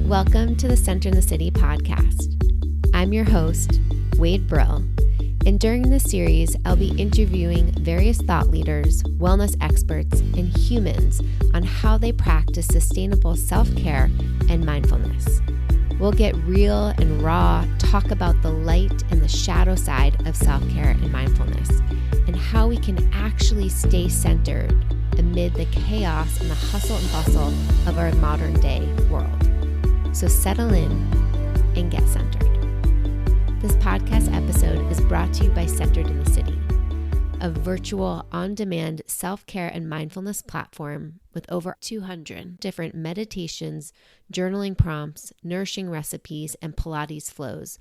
Welcome to the Center in the City podcast. I'm your host, Wade Brill, and during this series, I'll be interviewing various thought leaders, wellness experts, and humans on how they practice sustainable self-care and mindfulness. We'll get real and raw, talk about the light and the shadow side of self-care and mindfulness, and how we can actually stay centered amid the chaos and the hustle and bustle of our modern day world. So settle in and get centered. This podcast episode is brought to you by Centered in the City, a virtual on-demand self-care and mindfulness platform with over 200 different meditations, journaling prompts, nourishing recipes, and Pilates flows,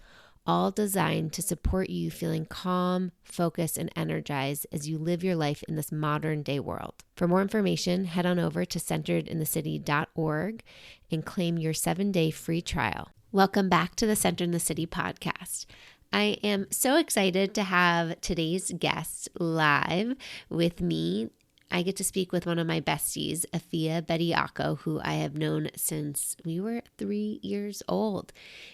all designed to support you feeling calm, focused, and energized as you live your life in this modern day world. For more information, head on over to centeredinthecity.org and claim your 7-day free trial. Welcome back to the Center in the City podcast. I am so excited to have today's guest live with me. I get to speak with one of my besties, Afiya Bediako, who I have known since we were 3 years old.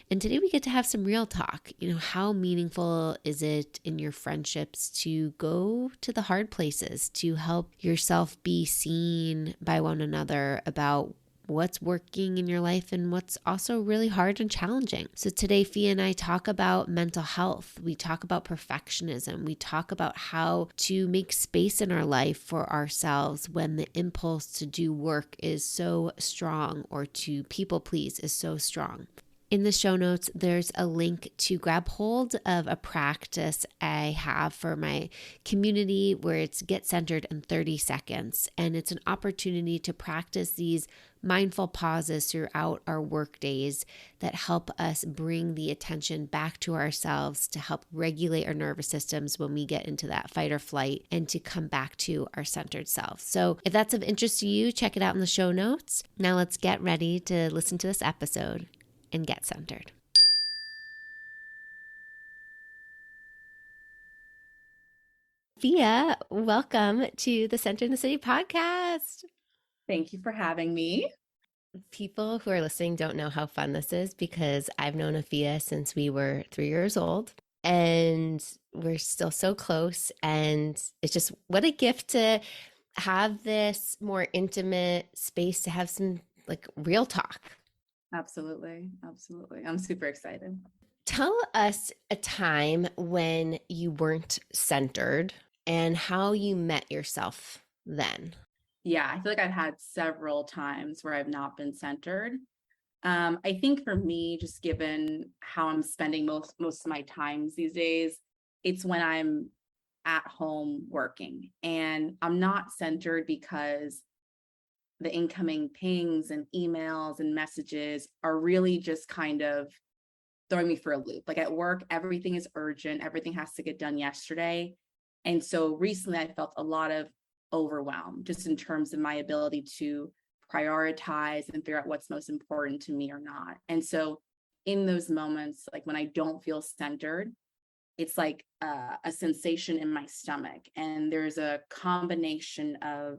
And today we get to have some real talk. How meaningful is it in your friendships to go to the hard places, to help yourself be seen by one another about what's working in your life and what's also really hard and challenging. So today, Fia and I talk about mental health. We talk about perfectionism. We talk about how to make space in our life for ourselves when the impulse to do work is so strong or to people please is so strong. In the show notes, there's a link to grab hold of a practice I have for my community where it's Get Centered in 30 seconds. And it's an opportunity to practice these mindful pauses throughout our work days that help us bring the attention back to ourselves to help regulate our nervous systems when we get into that fight or flight and to come back to our centered self. So if that's of interest to you, check it out in the show notes. Now let's get ready to listen to this episode and get centered. Fia, welcome to the Center in the City podcast. Thank you for having me. People who are listening don't know how fun this is because I've known Afiya since we were 3 years old and we're still so close. And it's just what a gift to have this more intimate space to have some real talk. Absolutely. I'm super excited. Tell us a time when you weren't centered and how you met yourself then. Yeah, I feel like I've had several times where I've not been centered. I think for me, just given how I'm spending most of my times these days, it's when I'm at home working and I'm not centered because the incoming pings and emails and messages are really just kind of throwing me for a loop. Like at work, everything is urgent. Everything has to get done yesterday. And so recently I felt a lot of overwhelm just in terms of my ability to prioritize and figure out what's most important to me or not. And so in those moments, like when I don't feel centered, it's like a sensation in my stomach. And there's a combination of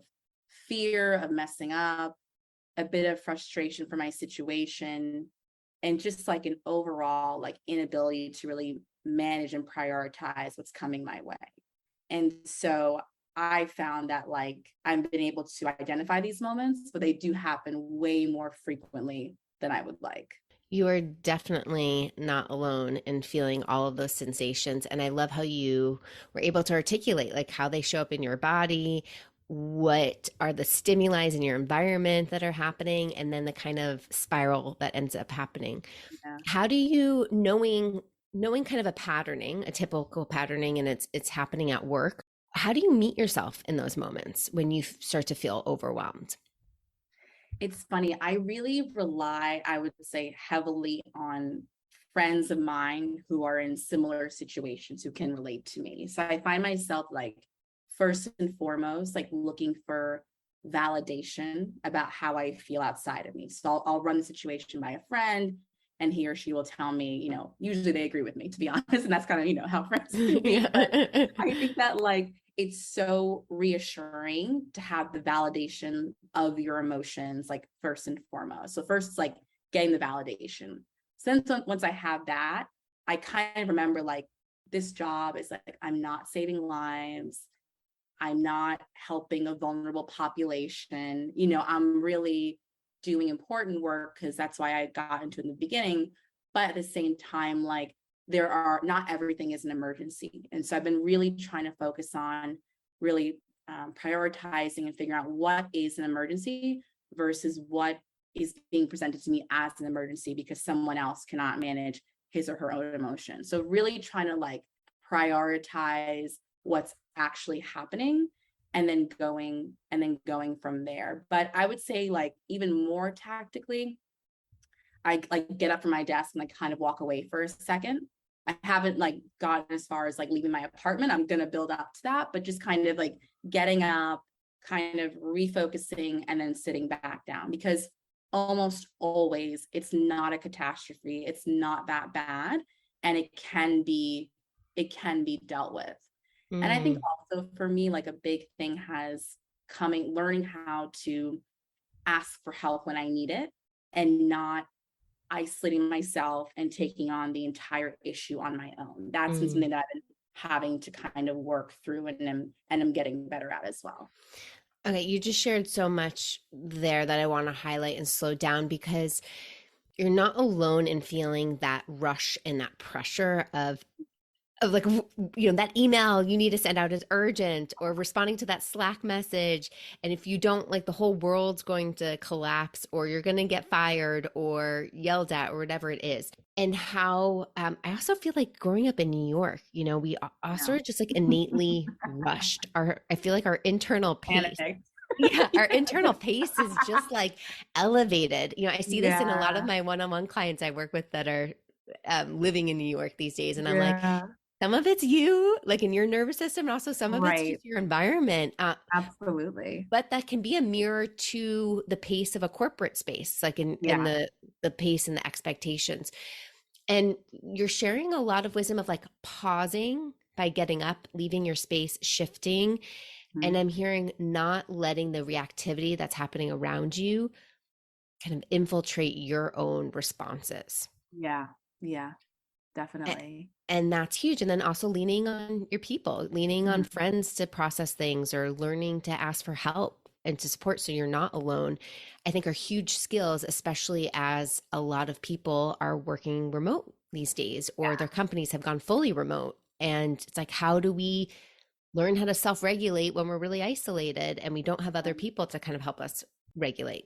fear of messing up, a bit of frustration for my situation, and just like an overall inability to really manage and prioritize what's coming my way. And so I found that I've been able to identify these moments, but they do happen way more frequently than I would like. You are definitely not alone in feeling all of those sensations. And I love how you were able to articulate how they show up in your body, what are the stimuli in your environment that are happening, and then the kind of spiral that ends up happening. Yeah. How do you, knowing kind of a typical patterning, and it's happening at work, how do you meet yourself in those moments when you start to feel overwhelmed? It's funny. I really rely, I would say, heavily on friends of mine who are in similar situations who can relate to me. So I find myself first and foremost, looking for validation about how I feel outside of me. So I'll run the situation by a friend and he or she will tell me, usually they agree with me, to be honest. And that's kind of, how friends can be. Yeah. But I think that it's so reassuring to have the validation of your emotions, first and foremost. So first, it's getting the validation. So then once I have that, I kind of remember like this job is like, I'm not saving lives. I'm not helping a vulnerable population. I'm really doing important work because that's why I got into it in the beginning. But at the same time, like not everything is an emergency. And so I've been really trying to focus on really prioritizing and figuring out what is an emergency versus what is being presented to me as an emergency because someone else cannot manage his or her own emotion. So really trying to like prioritize what's actually happening and then going from there. But I would say like even more tactically, I like get up from my desk and like kind of walk away for a second. I haven't like gotten as far as like leaving my apartment. I'm going to build up to that, but just kind of like getting up, kind of refocusing and then sitting back down, because almost always it's not a catastrophe. It's not that bad. And it can be dealt with. And I think also for me, like a big thing has learning how to ask for help when I need it and not isolating myself and taking on the entire issue on my own. That's something that I've been having to kind of work through and I'm getting better at as well. Okay, you just shared so much there that I want to highlight and slow down, because you're not alone in feeling that rush and that pressure of like, that email you need to send out is urgent, or responding to that Slack message. And if you don't, like, the whole world's going to collapse, or you're going to get fired or yelled at or whatever it is. And how I also feel like growing up in New York, we also are just like innately rushed. I feel like our internal pace. Yeah, our internal pace is just like elevated. I see this in a lot of my one-on-one clients I work with that are living in New York these days. And I'm like, some of it's you, like in your nervous system, and also some of it's just your environment. Absolutely. But that can be a mirror to the pace of a corporate space, like in the pace and the expectations. And you're sharing a lot of wisdom of like pausing by getting up, leaving your space, shifting. And I'm hearing not letting the reactivity that's happening around you kind of infiltrate your own responses. Yeah, definitely. And that's huge. And then also leaning on your people, leaning on friends to process things, or learning to ask for help and to support so you're not alone, I think are huge skills, especially as a lot of people are working remote these days, or their companies have gone fully remote. And it's like, how do we learn how to self-regulate when we're really isolated and we don't have other people to kind of help us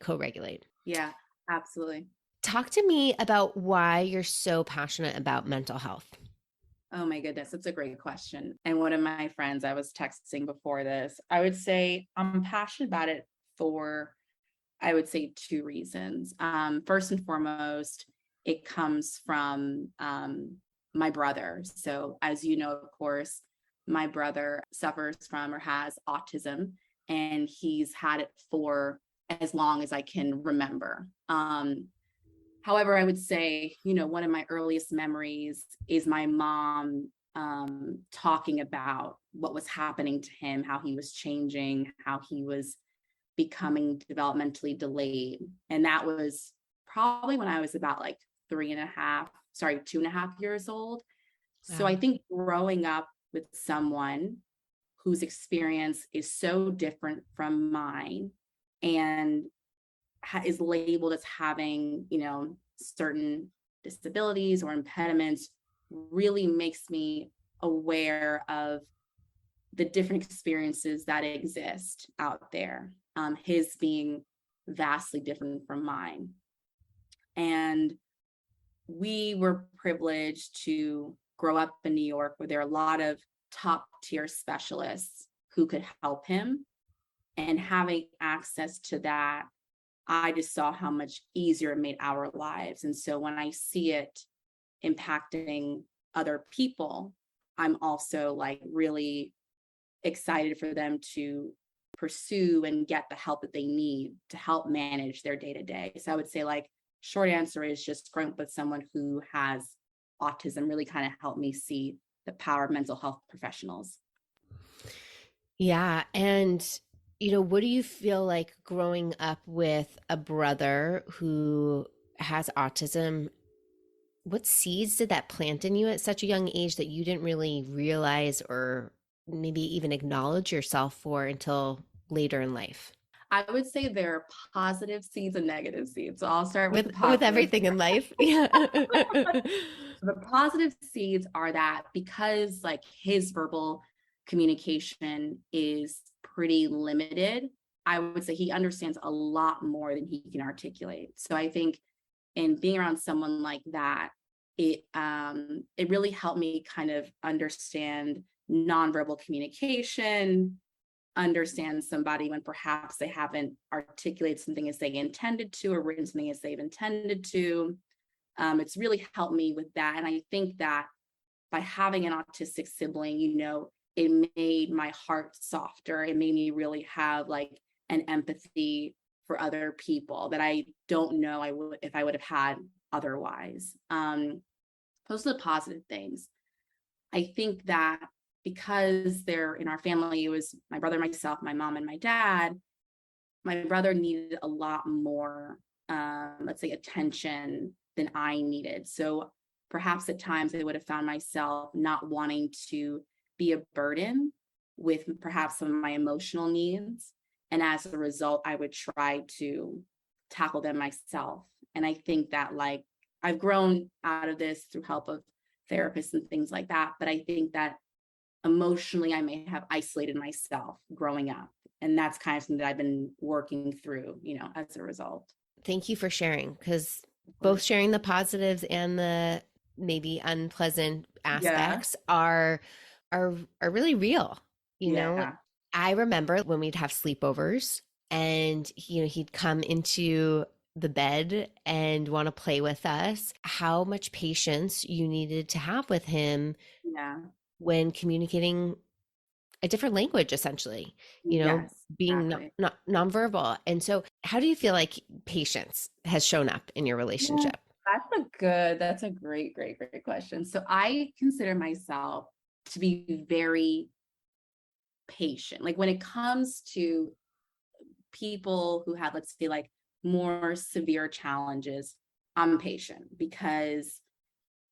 co-regulate? Yeah, absolutely. Talk to me about why you're so passionate about mental health. Oh my goodness, that's a great question. And one of my friends, I was texting before this, I would say I'm passionate about it for, I would say, two reasons. First and foremost, it comes from my brother. So as you know, of course, my brother suffers from or has autism, and he's had it for as long as I can remember. However, I would say, one of my earliest memories is my mom talking about what was happening to him, how he was changing, how he was becoming developmentally delayed. And that was probably when I was about like 2.5 years old. Wow. So I think growing up with someone whose experience is so different from mine and is labeled as having, certain disabilities or impediments really makes me aware of the different experiences that exist out there, his being vastly different from mine. And we were privileged to grow up in New York, where there are a lot of top tier specialists who could help him. And having access to that, I just saw how much easier it made our lives. And so when I see it impacting other people, I'm also like really excited for them to pursue and get the help that they need to help manage their day to day. So I would say, like, short answer is just growing up with someone who has autism really kind of helped me see the power of mental health professionals. Yeah. And what do you feel like growing up with a brother who has autism, what seeds did that plant in you at such a young age that you didn't really realize or maybe even acknowledge yourself for until later in life? I would say there are positive seeds and negative seeds. So I'll start with the With positive. everything in life. Yeah. The positive seeds are that because like his verbal communication is pretty limited, I would say he understands a lot more than he can articulate. So I think in being around someone like that, it really helped me kind of understand nonverbal communication, understand somebody when perhaps they haven't articulated something as they intended to or written something as they've intended to. It's really helped me with that. And I think that by having an autistic sibling, it made my heart softer. It made me really have like an empathy for other people that I don't know I would if I would have had otherwise. Those are the positive things. I think that because they're in our family, it was my brother, myself, my mom, and my dad. My brother needed a lot more, let's say, attention than I needed. So perhaps at times I would have found myself not wanting to be a burden with perhaps some of my emotional needs. And as a result, I would try to tackle them myself. And I think that like I've grown out of this through help of therapists and things like that. But I think that emotionally, I may have isolated myself growing up. And that's kind of something that I've been working through, as a result. Thank you for sharing, because both sharing the positives and the maybe unpleasant Yeah. aspects are really real. Yeah. I remember when we'd have sleepovers and he'd come into the bed and want to play with us, how much patience you needed to have with him Yeah. when communicating a different language, essentially, Yes, being exactly. not nonverbal. And so how do you feel like patience has shown up in your Yeah, relationship? that's a great, great, great question. So I consider myself to be very patient. Like when it comes to people who have, let's say, like more severe challenges, I'm patient because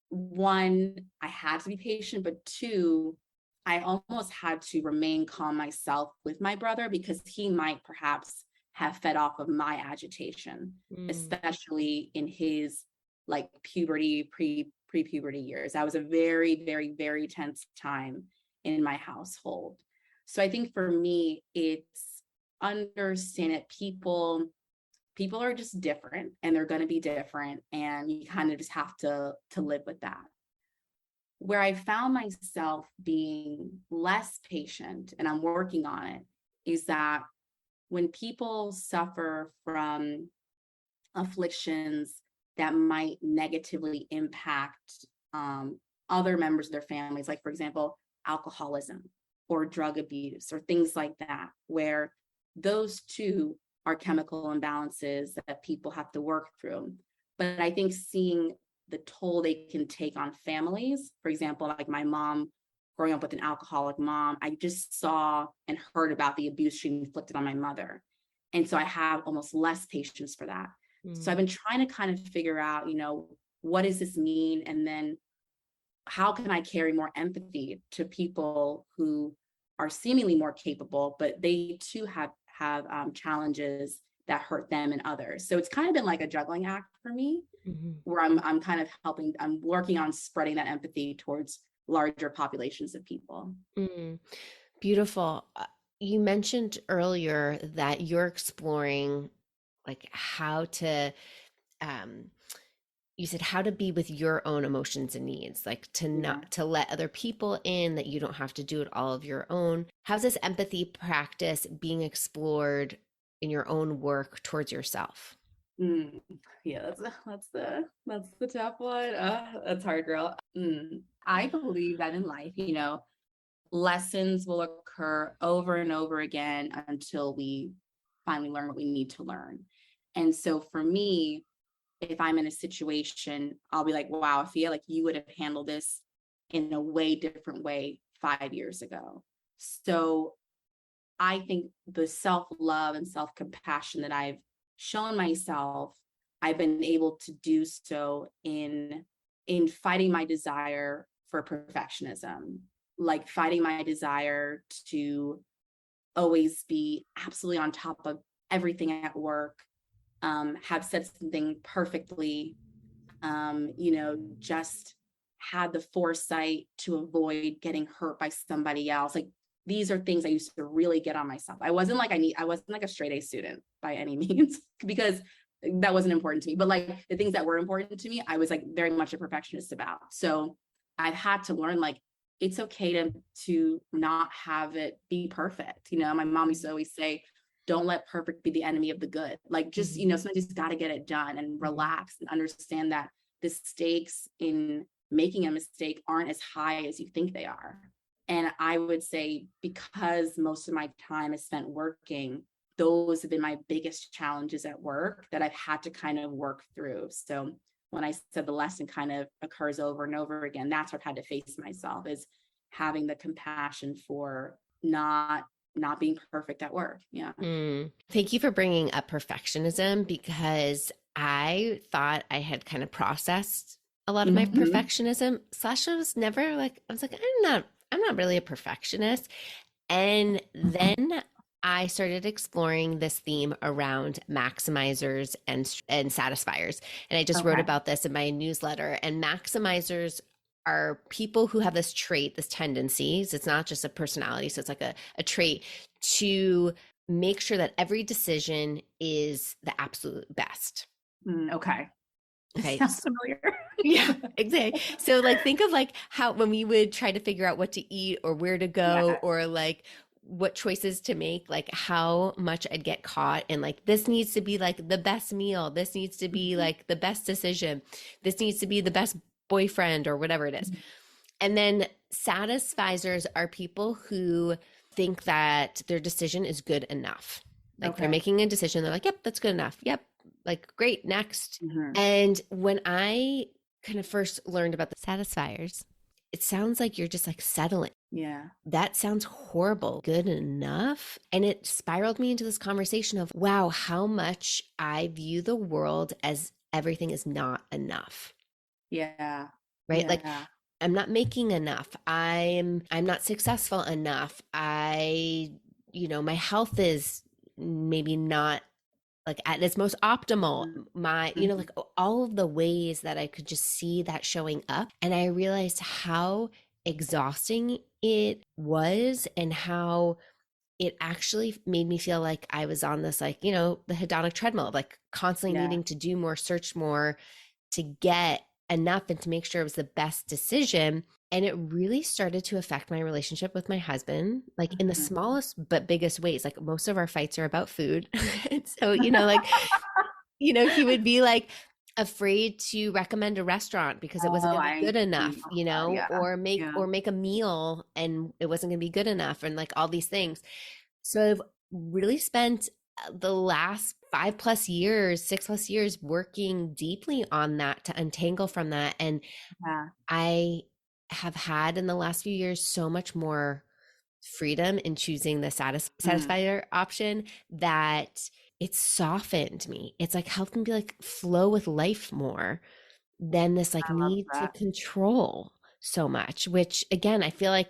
one, I had to be patient, but two, I almost had to remain calm myself with my brother because he might perhaps have fed off of my agitation, Mm. especially in his like puberty, pre-puberty years. That was a very, very, very tense time in my household. So I think for me, it's understand that people are just different and they're going to be different, and you kind of just have to live with that. Where I found myself being less patient, and I'm working on it, is that when people suffer from afflictions that might negatively impact other members of their families, like for example alcoholism or drug abuse or things like that, where those two are chemical imbalances that people have to work through. But I think seeing the toll they can take on families, for example, like my mom growing up with an alcoholic mom, I just saw and heard about the abuse she inflicted on my mother. And so I have almost less patience for that. So I've Mm. been trying to kind of figure out, what does this mean? And then how can I carry more empathy to people who are seemingly more capable, but they too have challenges that hurt them and others. So it's kind of been like a juggling act for me, Mhm. where I'm kind of helping. I'm working on spreading that empathy towards larger populations of people. Mm. Beautiful. You mentioned earlier that you're exploring like how to um you said how to be with your own emotions and needs, like to Yeah. not to let other people in, that you don't have to do it all of your own. How's this empathy practice being explored in your own work towards yourself? Mm. Yeah, that's the tough one. That's hard, girl. I believe that in life, lessons will occur over and over again until we finally learn what we need to learn. And so for me, if I'm in a situation, I'll be like, wow, Afiya, like you would have handled this in a way different way 5 years ago. So I think the self-love and self-compassion that I've shown myself I've been able to do so in fighting my desire for perfectionism, like fighting my desire to always be absolutely on top of everything at work, have said something perfectly, just had the foresight to avoid getting hurt by somebody else. Like these are things I used to really get on myself. I wasn't like a straight A student by any means because that wasn't important to me. But like the things that were important to me, I was like very much a perfectionist about. So I've had to learn like it's okay to not have it be perfect. My mom used to always say, don't let perfect be the enemy of the good. Like just, sometimes you just got to get it done and relax and understand that the stakes in making a mistake aren't as high as you think they are. And I would say because most of my time is spent working, those have been my biggest challenges at work that I've had to kind of work through. So when I said the lesson kind of occurs over and over again, that's what I've had to face myself, is having the compassion for not being perfect at work. Yeah. Thank you for bringing up perfectionism, because I thought I had kind of processed a lot of my perfectionism. Sasha was never like, I was like, I'm not really a perfectionist. And then I started exploring this theme around maximizers and satisfiers. And I just wrote about this in my newsletter. And maximizers are people who have this trait, this tendencies. It's not just a personality. So it's like a trait to make sure that every decision is the absolute best. Okay. Sounds familiar. Yeah, exactly. So like, think of like how when we would try to figure out what to eat or where to go, or like what choices to make, like how much I'd get caught in like, this needs to be like the best meal. This needs to be like the best decision. This needs to be the best boyfriend or whatever it is. And then satisficers are people who think that their decision is good enough. Like they're making a decision. They're like, yep, that's good enough. Yep. Like, great, next. And when I kind of first learned about the satisfiers, it sounds like you're just like settling. Yeah. That sounds horrible. Good enough. And it spiraled me into this conversation of, wow, how much I view the world as everything is not enough. Yeah. Right. Yeah. Like I'm not making enough. I'm not successful enough. My health is maybe not like at its most optimal. My, like all of the ways that I could just see that showing up. And I realized how exhausting it was and how it actually made me feel like I was on this, like, the hedonic treadmill, like constantly needing to do more, search more to get enough and to make sure it was the best decision. And it really started to affect my relationship with my husband, like in the smallest but biggest ways. Like most of our fights are about food. And so, like, he would be like afraid to recommend a restaurant because it wasn't going to be good enough, or make a meal and it wasn't going to be good enough, and like all these things. So I've really spent the last 6+ years working deeply on that to untangle from that. And I have had in the last few years so much more freedom in choosing the satisfier option that it's softened me. It's like helped me be like flow with life more than this like need to control so much, which again, I feel like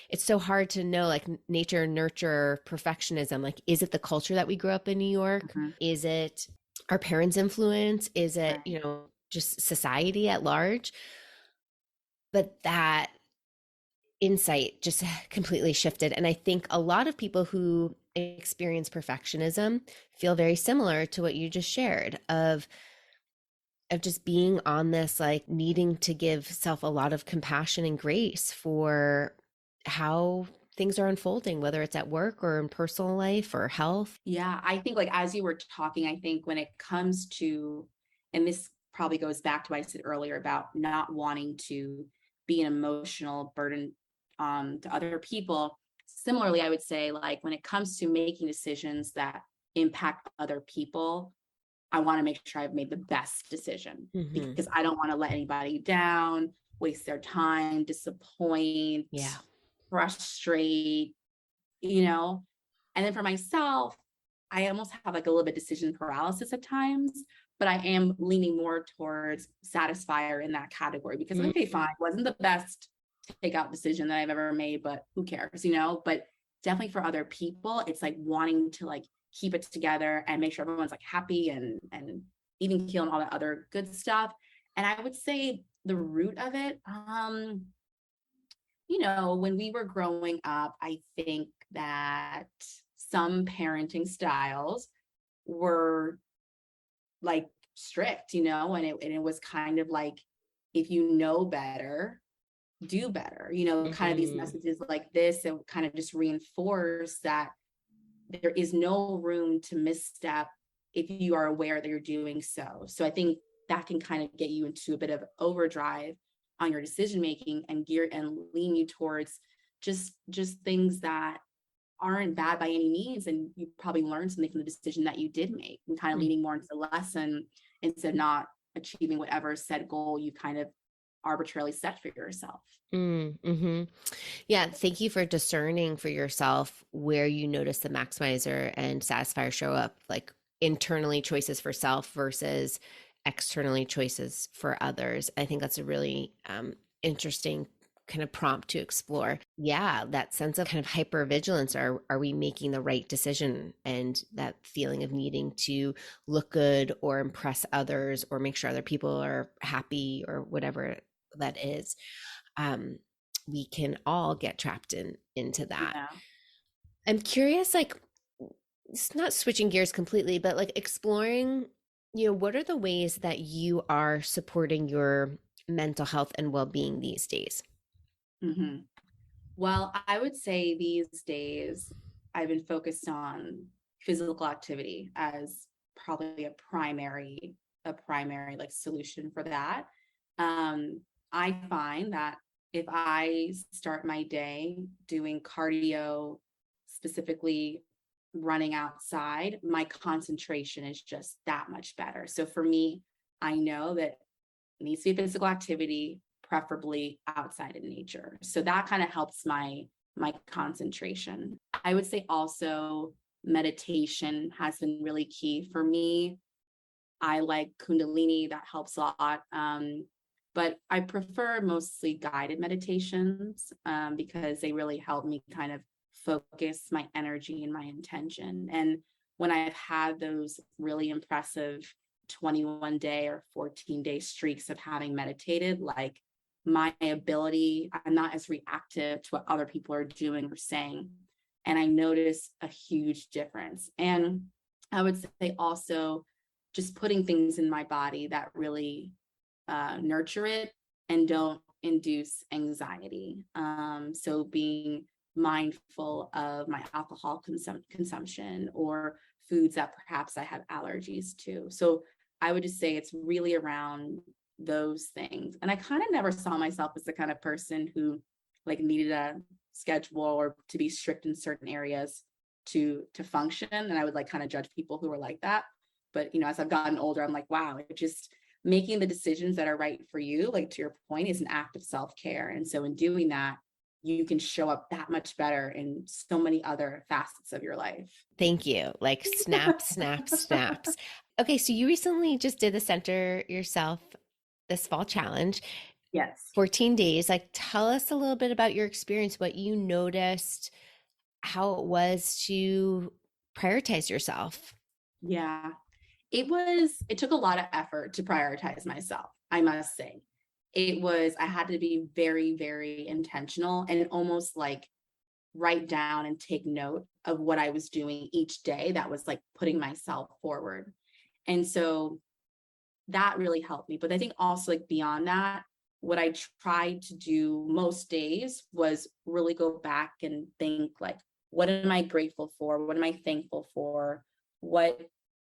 it's so hard to know, like nature, nurture, perfectionism. Like, is it the culture that we grew up in New York? Is it our parents' influence? Is it, just society at large? But that insight just completely shifted. And I think a lot of people who experience perfectionism feel very similar to what you just shared of just being on this, like needing to give self a lot of compassion and grace for how things are unfolding, whether it's at work or in personal life or health. Yeah, I think like as you were talking, I think when it comes to, and this probably goes back to what I said earlier about not wanting to be an emotional burden to other people. Similarly, I would say like when it comes to making decisions that impact other people, I want to make sure I've made the best decision because I don't want to let anybody down, waste their time, disappoint, frustrate, And then for myself, I almost have like a little bit decision paralysis at times but I am leaning more towards satisfier in that category because okay, fine, wasn't the best takeout decision that I've ever made, but who cares, but definitely for other people, it's like wanting to like keep it together and make sure everyone's like happy and even keel and all that other good stuff. And I would say the root of it, when we were growing up, I think that some parenting styles were like strict, and it was kind of like, if you know better, do better, kind of these messages like this, and kind of just reinforce that there is no room to misstep if you are aware that you're doing so. So I think that can kind of get you into a bit of overdrive on your decision making and lean you towards just things that aren't bad by any means, and you probably learned something from the decision that you did make, and kind of leaning more into the lesson instead of not achieving whatever said goal you kind of arbitrarily set for yourself. Yeah, thank you for discerning for yourself where you notice the maximizer and satisfier show up, like internally choices for self versus externally choices for others. I think that's a really interesting kind of prompt to explore. Yeah, that sense of kind of hypervigilance. Are we making the right decision? And that feeling of needing to look good or impress others or make sure other people are happy or whatever that is. We can all get trapped into that. Yeah. I'm curious, like, it's not switching gears completely, but like exploring, what are the ways that you are supporting your mental health and well-being these days? Well, I would say these days I've been focused on physical activity as probably a primary like solution for that. I find that if I start my day doing cardio, specifically running outside, my concentration is just that much better. So for me, I know that it needs to be physical activity, preferably outside in nature. So that kind of helps my concentration. I would say also meditation has been really key for me. I like Kundalini, that helps a lot. But I prefer mostly guided meditations because they really help me kind of focus my energy and my intention. And when I've had those really impressive 21-day or 14-day streaks of having meditated, like my ability, I'm not as reactive to what other people are doing or saying. And I notice a huge difference. And I would say also just putting things in my body that really nurture it and don't induce anxiety. So being mindful of my alcohol consumption or foods that perhaps I have allergies to. So I would just say it's really around those things. And I kind of never saw myself as the kind of person who like needed a schedule or to be strict in certain areas to function. And I would like kind of judge people who were like that. But, as I've gotten older, I'm like, wow, it just making the decisions that are right for you, like to your point, is an act of self-care. And so in doing that, you can show up that much better in so many other facets of your life. Thank you. Like snaps. Okay, so you recently just did the Center Yourself this fall challenge. Yes. 14 days. Like, tell us a little bit about your experience, what you noticed, how it was to prioritize yourself. Yeah. It took a lot of effort to prioritize myself, I must say. I had to be very, very intentional and almost like write down and take note of what I was doing each day that was like putting myself forward. And so that really helped me. But I think also like beyond that, what I tried to do most days was really go back and think like, what am I grateful for? What am I thankful for? What,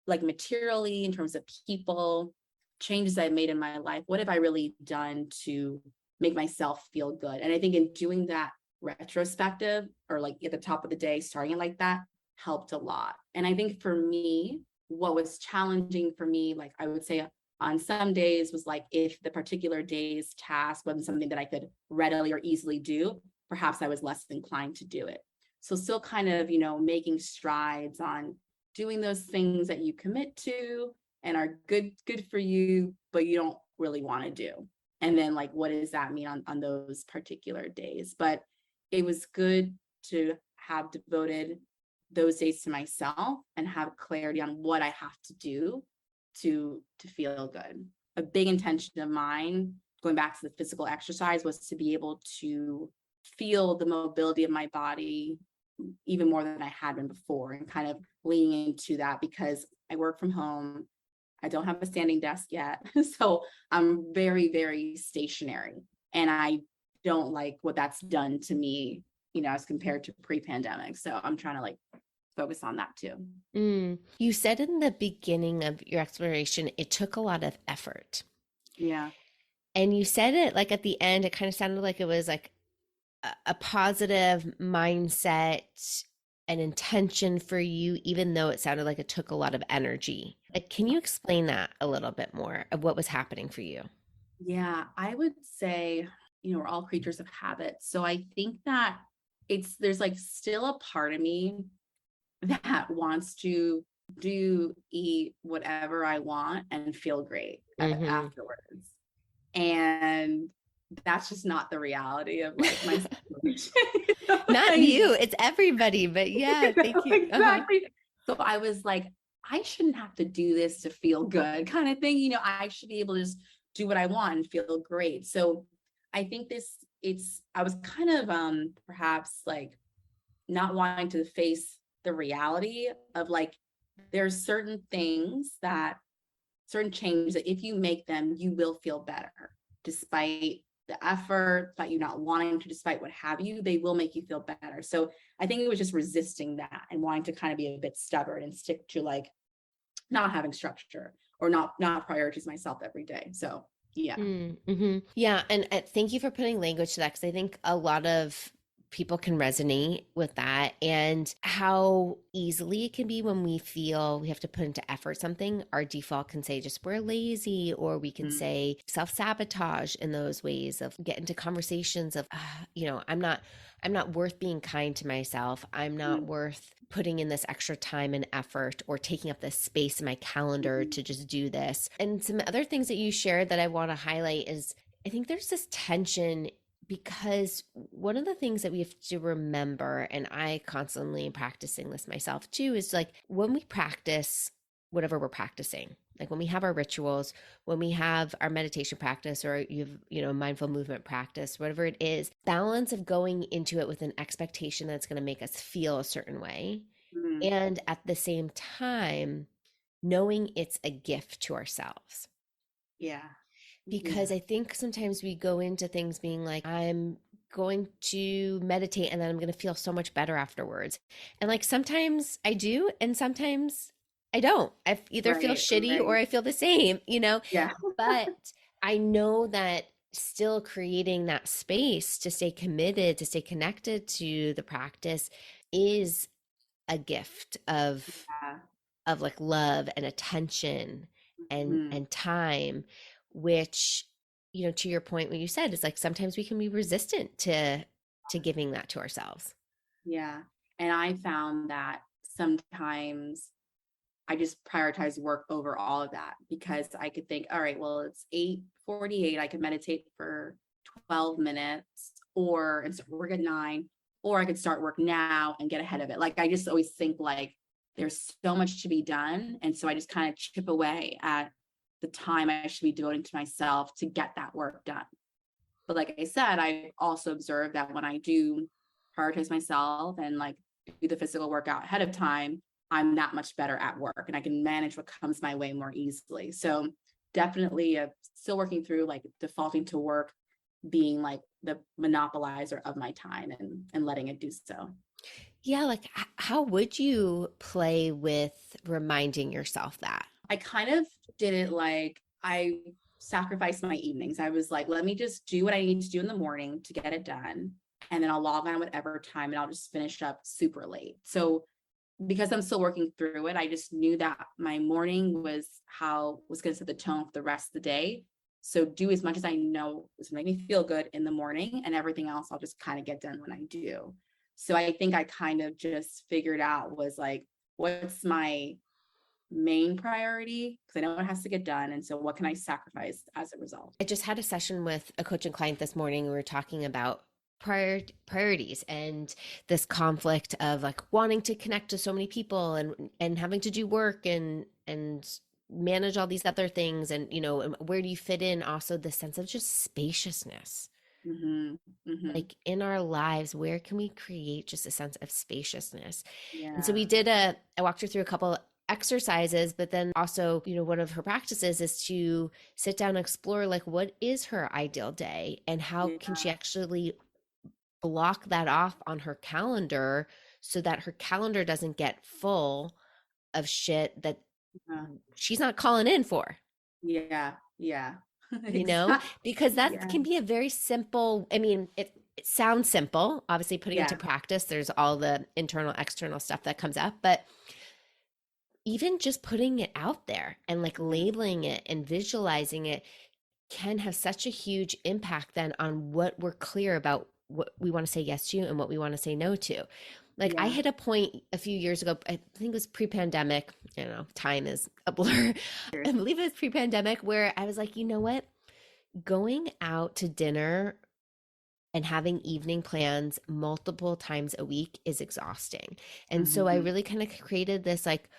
like materially in terms of people, changes I've made in my life, what have I really done to make myself feel good? And I think in doing that retrospective or like at the top of the day, starting it like that helped a lot. And I think for me, what was challenging for me, like I would say on some days was like, if the particular day's task wasn't something that I could readily or easily do, perhaps I was less inclined to do it. So still kind of, making strides on doing those things that you commit to and are good for you, but you don't really want to do. And then like, what does that mean on those particular days? But it was good to have devoted those days to myself and have clarity on what I have to do to feel good. A big intention of mine, going back to the physical exercise, was to be able to feel the mobility of my body even more than I had been before, and kind of leaning into that because I work from home. I don't have a standing desk yet. So I'm very, very stationary, and I don't like what that's done to me, as compared to pre-pandemic. So I'm trying to like focus on that too. You said in the beginning of your exploration, it took a lot of effort. Yeah. And you said it like at the end, it kind of sounded like it was like a positive mindset and intention for you, even though it sounded like it took a lot of energy. Like, can you explain that a little bit more of what was happening for you? Yeah, I would say, we're all creatures of habit. So I think that there's like still a part of me that wants to eat whatever I want and feel great afterwards. And that's just not the reality of like my situation. Not you, it's everybody, but yeah, thank you. Exactly. So I was like, I shouldn't have to do this to feel good, kind of thing. I should be able to just do what I want and feel great. So I think I was kind of perhaps like not wanting to face the reality of like, there's certain changes that if you make them, you will feel better despite the effort, that you not wanting to, despite what have you, they will make you feel better. So I think it was just resisting that and wanting to kind of be a bit stubborn and stick to like not having structure or not prioritize myself every day. So yeah. Yeah. And thank you for putting language to that, because I think a lot of people can resonate with that, and how easily it can be when we feel we have to put into effort something. Our default can say just we're lazy, or we can say self-sabotage in those ways of get into conversations of, I'm not worth being kind to myself. I'm not worth putting in this extra time and effort or taking up this space in my calendar to just do this. And some other things that you shared that I want to highlight is I think there's this tension, because one of the things that we have to remember, and I constantly am practicing this myself too, is like when we practice whatever we're practicing, like when we have our rituals, when we have our meditation practice, or mindful movement practice, whatever it is, balance of going into it with an expectation that's going to make us feel a certain way. And at the same time, knowing it's a gift to ourselves. Yeah. Because I think sometimes we go into things being like, I'm going to meditate and then I'm going to feel so much better afterwards. And like sometimes I do, and sometimes I don't. I either feel shitty or I feel the same, Yeah. But I know that still creating that space to stay committed, to stay connected to the practice is a gift of like love and attention and time, which, to your point, what you said is like, sometimes we can be resistant to giving that to ourselves. Yeah. And I found that sometimes I just prioritize work over all of that, because I could think, all right, well, it's 8:48. I could meditate for 12 minutes and start work at 9, or I could start work now and get ahead of it. Like, I just always think like there's so much to be done. And so I just kind of chip away at the time I should be devoting to myself to get that work done. But like I said, I also observed that when I do prioritize myself and like do the physical workout ahead of time, I'm that much better at work and I can manage what comes my way more easily. So definitely still working through like defaulting to work being like the monopolizer of my time and letting it do so. Yeah. Like, how would you play with reminding yourself that? I kind of did it like I sacrificed my evenings. I was like, let me just do what I need to do in the morning to get it done. And then I'll log on whatever time and I'll just finish up super late. So because I'm still working through it, I just knew that my morning was going to set the tone for the rest of the day. So do as much as I know is going to make me feel good in the morning, and everything else I'll just kind of get done when I do. So I think I kind of just figured out was like, what's my main priority? Because I know it has to get done. And so what can I sacrifice as a result? I just had a session with a coaching client this morning. We were talking about priorities and this conflict of like wanting to connect to so many people and having to do work and manage all these other things. And, where do you fit in? Also the sense of just spaciousness. Like in our lives, where can we create just a sense of spaciousness? Yeah. And so I walked her through a couple exercises, but then also, one of her practices is to sit down and explore like what is her ideal day and how can she actually block that off on her calendar so that her calendar doesn't get full of shit that she's not calling in for. Yeah. Because that can be a very simple, it sounds simple, obviously putting into practice, there's all the internal, external stuff that comes up, but even just putting it out there and like labeling it and visualizing it can have such a huge impact then on what we're clear about, what we want to say yes to and what we want to say no to. Like I hit a point a few years ago, I think it was pre-pandemic, time is a blur. I believe it was pre-pandemic where I was like, you know what? Going out to dinner and having evening plans multiple times a week is exhausting. And so I really kind of created this like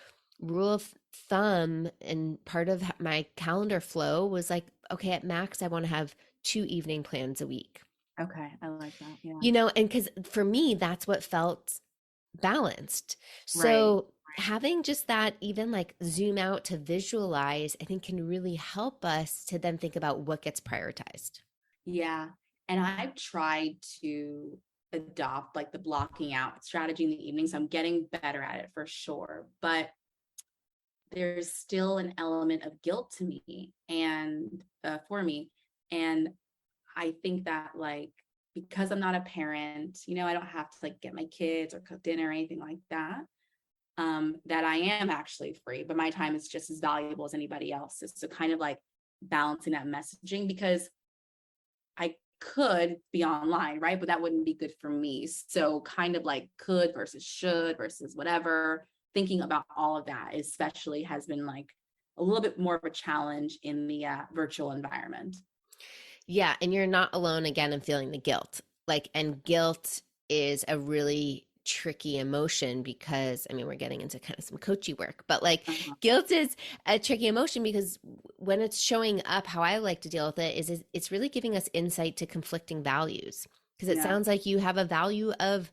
rule of thumb, and part of my calendar flow was like, okay, at max, I want to have 2 evening plans a week. Okay. I like that. Yeah. And because for me, that's what felt balanced. So having just that, even like zoom out to visualize, I think can really help us to then think about what gets prioritized. Yeah. And I've tried to adopt like the blocking out strategy in the evening. So I'm getting better at it for sure. But there's still an element of guilt to me and for me. And I think that like, because I'm not a parent, I don't have to like get my kids or cook dinner or anything like that, that I am actually free, but my time is just as valuable as anybody else's. So kind of like balancing that messaging, because I could be online, right? But that wouldn't be good for me. So kind of like could versus should versus whatever, thinking about all of that especially has been like a little bit more of a challenge in the virtual environment. Yeah. And you're not alone again in feeling the guilt. And guilt is a really tricky emotion because, we're getting into kind of some coachy work, but guilt is a tricky emotion because when it's showing up, how I like to deal with it is it's really giving us insight to conflicting values. Because it sounds like you have a value of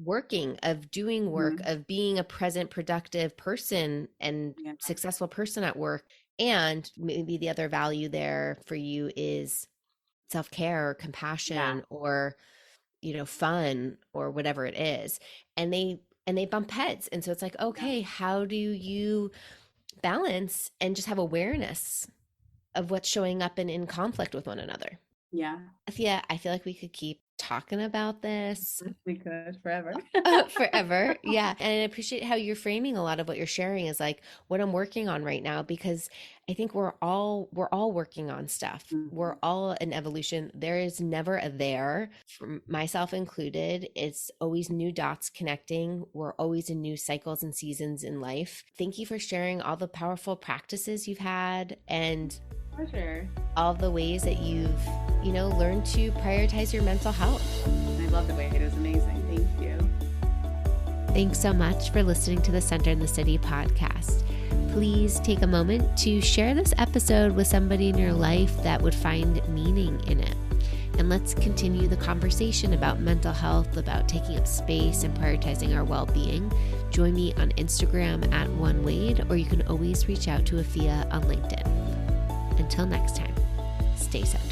working, of doing work, of being a present, productive person and successful person at work. And maybe the other value there for you is self-care or compassion or, fun or whatever it is. And they bump heads. And so it's like, okay, how do you balance and just have awareness of what's showing up and in conflict with one another? Yeah. Afiya, I feel like we could keep talking about this. We could forever. Forever. Yeah. And I appreciate how you're framing a lot of what you're sharing is like what I'm working on right now, because I think we're all working on stuff. We're all in evolution. There is never a there, for myself included. It's always new dots connecting. We're always in new cycles and seasons in life. Thank you for sharing all the powerful practices you've had and pleasure. All the ways that you've, learned to prioritize your mental health. I love the way it was amazing. Thank you. Thanks so much for listening to the Center in the City podcast. Please take a moment to share this episode with somebody in your life that would find meaning in it. And let's continue the conversation about mental health, about taking up space and prioritizing our well-being. Join me on Instagram at OneWade, or you can always reach out to Afiya on LinkedIn. Until next time, stay safe.